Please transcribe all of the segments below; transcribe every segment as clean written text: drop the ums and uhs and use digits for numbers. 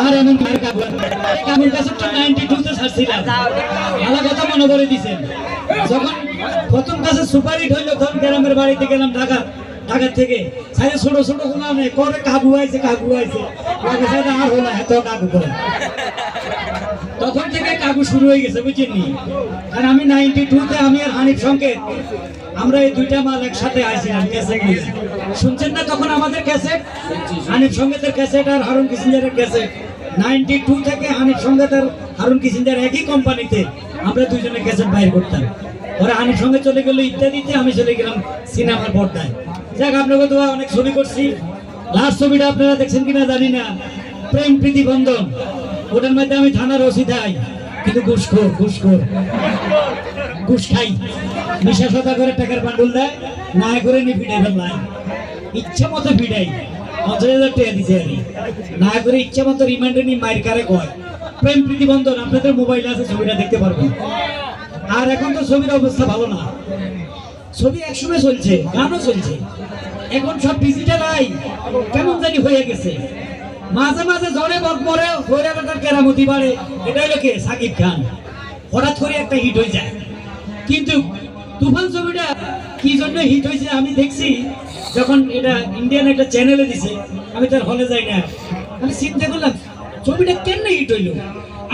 আর এমন কার কাবু আমার কাছে তো 92 তে ছাড়ছিলাম ভালো কথা মনে করে দিয়েছেন যখন প্রথম কাছে সুপার হিট হইলো তখন গ্রামের বাড়িতে গেলাম ঢাকা থেকে সাইডে ছোট ছোট গুলা নেই করে কাবু আইছে লাগে সাইডে আর হলো এত কাবু করে তখন থেকে কাবু শুরু হয়ে গেছে বুঝছেন নি কারণ আমি 92 তে আমি আর হানিফ সংকেত আমরা এই দুইটা মাল একসাথে আইছিলাম ক্যাসেট শুনছেন না তখন আমাদের ক্যাসেট হানিফ সংকেতের ক্যাসেট আর হারুন কিসিঞ্জারের ক্যাসেট 92 থেকে হানিফ সংকেত আর হারুন কিসিঞ্জার একই কোম্পানিতে আমরা দুইজনে ক্যাসেট বাইর করতাম পরে হানিফ সঙ্গে চলে গেল ইত্যাদিতে আমি চলে গেলাম সিনেমার পর্দায় যাক আপনাকে তো অনেক ছবি করছি লাস্ট ছবিটা আপনারা দেখছেন কিনা জানি না প্রেম প্রীতি বন্ধন ওটার মধ্যে আমি থানার ওসি থাই কিন্তু ঘুষ খাই নিশা সদা করে টাকার বান্ডুল দেয় না করে নি ফিটাই ফেললাই ইচ্ছা মতো ফিটাই 50,000 টাকা দিছে আমি না করে ইচ্ছা মতো রিমান্ডে নি মাইর কারে কয় প্রেম প্রীতি বন্ধন আপনাদের মোবাইলে আছে ছবিটা দেখতে পারবেন আর এখন তো ছবির অবস্থা ভালো না ছবি একসময় চলছে গানও চলছে এখন সব ডিজিটাল আই কেমন জানি হয়ে গেছে মাঝে মাঝে ঝড়ে বক পরে হইরা বেটার কেরামতি বাড়ে এটা হলো কে সাকিব খান হঠাৎ করে একটা হিট হয়ে যায় কিন্তু তুফান ছবিটা কি জন্য হিট হয়েছে আমি দেখছি যখন এটা ইন্ডিয়ান একটা চ্যানেলে দিছে আমি তার হলে যাই না আমি চিন্তা করলাম ছবিটা কেমনে হিট হইলো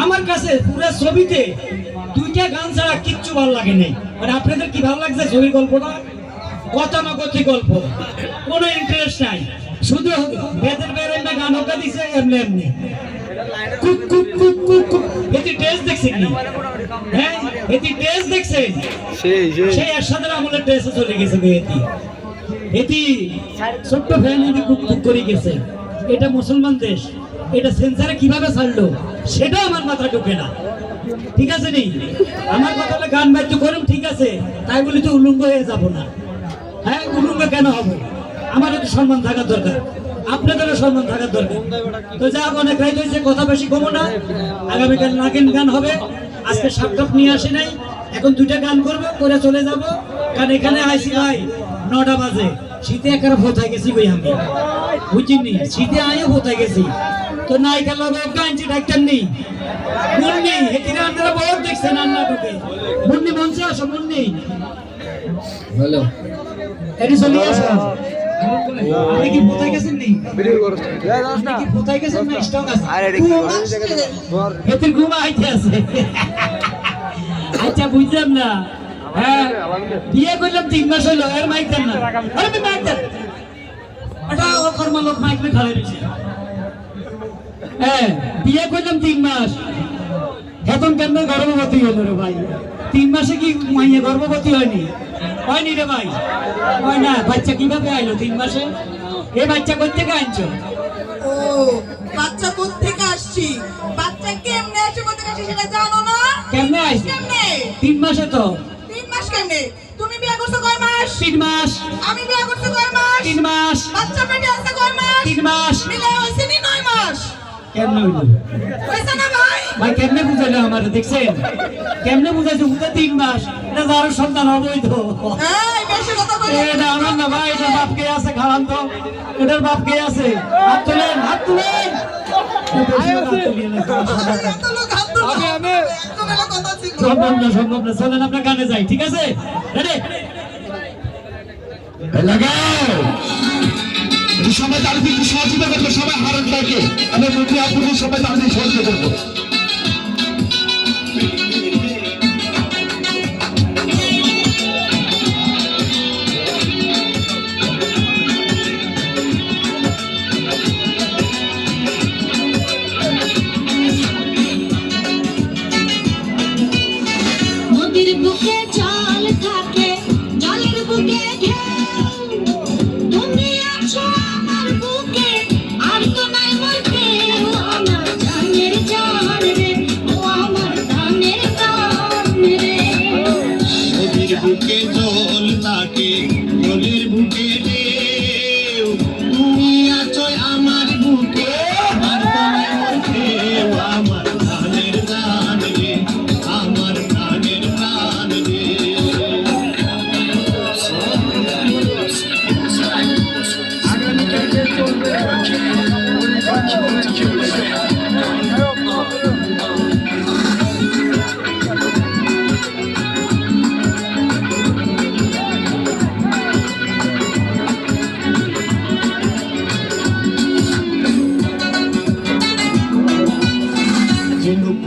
আমার কাছে পুরো ছবিতে দুইটা গান ছাড়া কিচ্ছু ভালো লাগে নাই আর আপনাদের কি ভালো লাগছে ছবির গল্পটা গতানুগতিক গল্প কোনো ইন্টারেস্ট নাই শুধু বেদের বেরে গান ওকা দিছে এমনি এমনি cook cook cook cook cook এটি টেস্ট দেখছেন নি হ্যাঁ এটি টেস্ট দেখছেন সেই এরশাদের আমলের টেস্টে চলে গেছে এটি ছোট্ট ফ্যামিলি কুক কুক করে গেছে এটা মুসলমান দেশ এটা সেন্সারে কিভাবে ছাড়লো সেটা আমার মাথা ঢোকে না ঠিক আছে নি আমার কথা হলো গান বাদ্য করুন ঠিক আছে তাই বলি তো উলঙ্গ হয়ে যাব না হ্যাঁ উলঙ্গ কেন হবে আমার একটু সম্মান থাকার দরকার আপনাদেরও সম্মান থাকার দরকার তো যা অনেক রাইট হয়েছে কথা বেশি কমো না আগামীকাল নাগিন গান হবে আজকে সাপটাপ নিয়ে আসি নাই এখন দুইটা গান করবো করে চলে যাব কারণ এখানে আইসি ভাই 9টা বাজে শীতে একার ভোতায় গেছি কই আমি বুঝিনি শীতে আয়ও ভোতায় গেছি তো নায়িকা লগে গানছি ডাক্তার নেই মুন্নি হেতিরা আপনারা বহুত দেখছেন নাটকে মুন্নি মঞ্চে আসো মুন্নি হ্যালো এটি চলে আসো আপনি কি ভোতায় গেছেন নি ভিডিও করছ আপনি কি ভোতায় গেছেন না স্টক আছে আরে হেতির ঘুম আইতে আছে আচ্ছা বুঝলাম না হ্যাঁ বিয়ে করলাম 3 মাস হলো এর মাইক দেন না আরে আমি মাইক দেন এটা ও কর্ম লোক মাইক মে খাড়া রইছে হ্যাঁ বিয়ে করলাম 3 মাস এখন কেন গর্ভবতী হলো রে ভাই 3 মাসে কি মাইয়া গর্ভবতী হয়নি রে ভাই হয় না বাচ্চা কিভাবে আইলো 3 মাসে এই বাচ্চা কই থেকে আনছো ও বাচ্চা কোথা থেকে আসছি বাচ্চা কেমনে আসে কোথা থেকে সেটা জানো না কেমনে আইছে কেমনে 3 মাসে তো 3 মাস কেমনে তুমি বিয়ে করছো কয় মাস 3 মাস আমি বিয়ে করছি কয় মাস 3 মাস বাচ্চা পেটে আছে কয় মাস 3 মাস মিলে হইছে নি 9 মাস কেমনে হইলো হইছে না ভাই ভাই কেমনে বুঝাইলো আমারে দেখছেন কেমনে বুঝাইছো উঠে 3 মাস এটা যার সন্তান অবৈধ এই বেশি কথা কই এটা আমার না ভাই এটা বাপ কে আছে খাওয়ান তো এটার বাপ কে আছে হাত তুলেন সম্ভব না চলেন আপনার গানে যাই ঠিক আছে রেডি লাগাও সবাই তাদের সহযোগিতা করবো সবাই হারণ ভাইকে আমি মুখে আপনাদের সবাই তাদের সহযোগিতা করবো বুকে জল থাকে জলের বুকে ঢেউ তুমি আছো আমার বুকে আর তো নাই মোর কেউ আমার জানের জান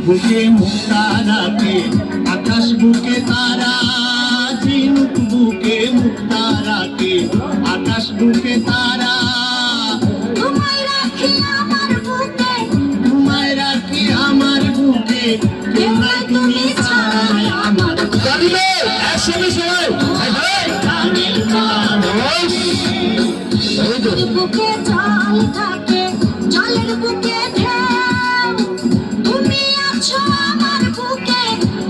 বুকে মুক্তা রাখে আকাশ বুকে তারা ঝিনুক বুকে মুক্তা রাখে আকাশ বুকে তারা তোমায় রাখি আমার বুকে তোমায় রাখি আমার বুকে কেউ নাই তুমি ছাড়া আমার গালিবে একসঙ্গে সবাই প্রাণের গান নদীর বুকে জল থাকে জলের বুকে ঢেউ তুমি আছো আমার বুকে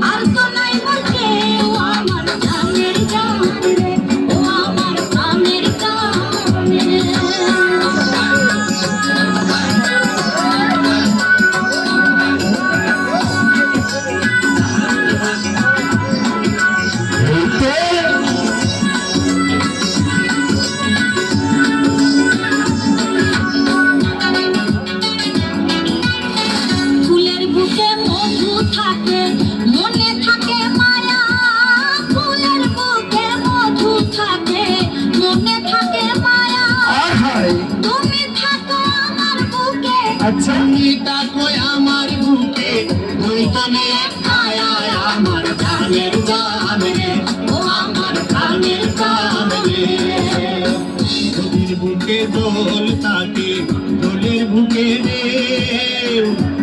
আর তো নাই মোর কেউ আমার প্রাণের গান রে ও আমার প্রাণের গান রে ফুলের বুকে মধু থাকে মনে থাকে মায়া ফুলের বুকে মধু থাকে মনে থাকে মায়া তুমি থাকো আমার বুকে আচ্ছা নিতা কই আমার বুকে তুই তো নিয়ে আয়া আমার প্রাণের গান রে ও আমার প্রাণের গান রে নদীর বুকে দোল থাকে দোলের বুকে রে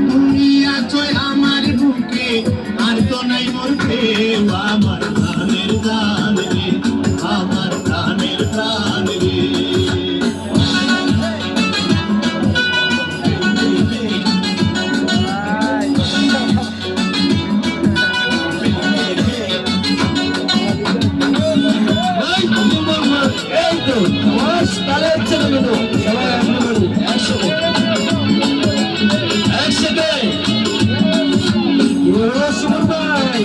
তুমি আছো আমার বুকে আর তো নাই মোর কেউ আমার প্রাণের গান রে আমার প্রাণের গান রে এই তো তাহলে হচ্ছে না তো সবাই আসলে বলি একসাথে একসাথে সুমন ভাই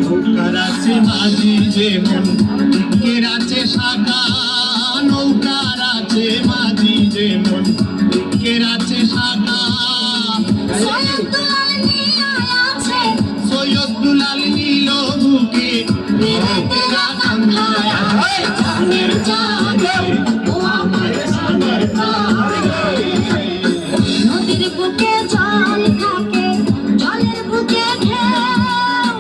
নৌকার আছে মাঝি যেমন বুকের আছে শাখা নৌকার আছে মাঝি যেমন বুকের আছে শাখা সৈয়দ দুলাল নিয়ে আছে সৈয়দ দুলাল নীল বুকে বিরাটের আকাঙ্ক্ষায় প্রাণের গান রে ও আমার প্রাণের গান রে নদীর বুকে জল থাকে জলের বুকে ঢেউ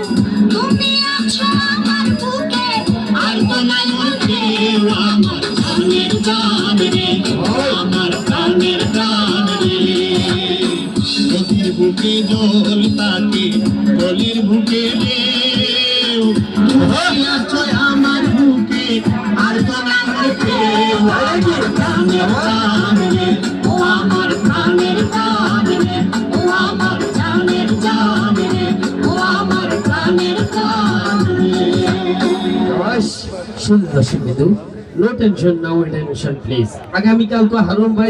তুমি আছো আমার বুকে আর তো নাই মোর কেউ আমার প্রাণের গান রে আমার প্রাণের গান রে নদীর বুকে জল থাকে জলের বুকে ঢেউ তুমি আছো আমার বুকে আর তো নাই মোর কেউ আমার প্রাণের গান রে ও আমার প্রাণের গান রে ও আমার জানের গান রে ও আমার প্রাণের গান রে শুনুন দর্শক বিন্দু, নো টেনশন নাও টেনশন প্লিজ। আগামীকাল তো হারুন ভাই